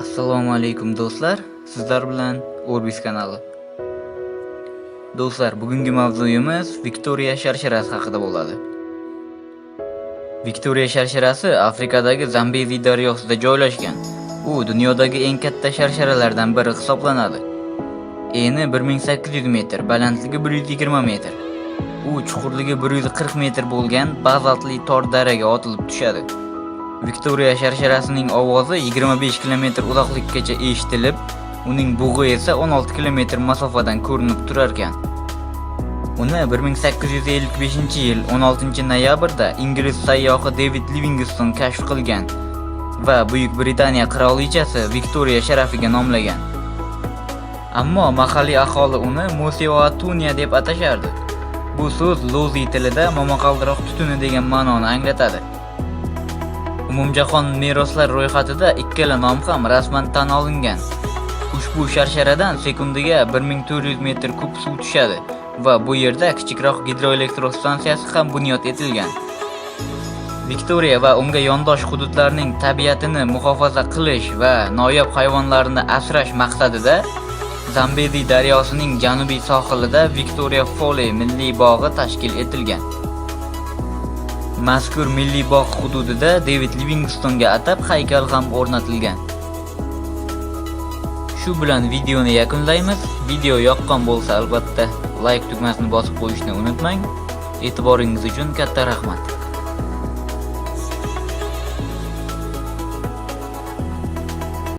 Assalomu alaykum do'stlar. Sizlar bilan Orbis kanali. Do'stlar, bugungi mavzuyimiz Viktoriya sharsharasi haqida bo'ladi. Viktoriya sharsharasi Afrikadagi Zambezi daryosida joylashgan. U dunyodagi eng katta sharsharalardan biri hisoblanadi. Eni 1800 metr, balandligi 120 metr. U chuqurligi 140 metr bo'lgan bazaltli tor daraga otilib tushadi. Viktoriya sharsharasining ovozi 25 km uzoqlikkacha eshitilib, uning bug'i esa 16 km masofadan ko'rinib turar ekan. Uni 1855-yil 16-noyabrda ingliz sayyohi David Livingstone kashf qilgan va Buyuk Britaniya qirolichasi Viktoriya sharafiga nomlagan. Ammo mahalliy aholi uni Moseoatunia deb atashardi. Bu so'z lozi tilida momaqaldiroq tutuni degan ma'noni anglatadi. Umumjahon meroslar ro'yxatida ikkala nom ham rasman tan olingan. Ushbu sharsharadan sekundiga 1400 metr kub suv tushadi va bu yerda kichikroq gidroelektrostansiyasi ham bunyod etilgan. Viktoriya va unga yondosh hududlarning tabiatini muhofaza qilish va noyob hayvonlarni asrash maqsadida Zambezi daryosining janubiy sohilida Victoria Foley milliy bog'i tashkil etilgan. Mazkur milliy bog' hududida David Livingstone'ga atab haykal ham o'rnatilgan. Shu bilan videoni yakunlaymiz. Video yoqqan bo'lsa albatta like tugmasini bosib qo'yishni unutmang. E'tiboringiz uchun katta rahmat.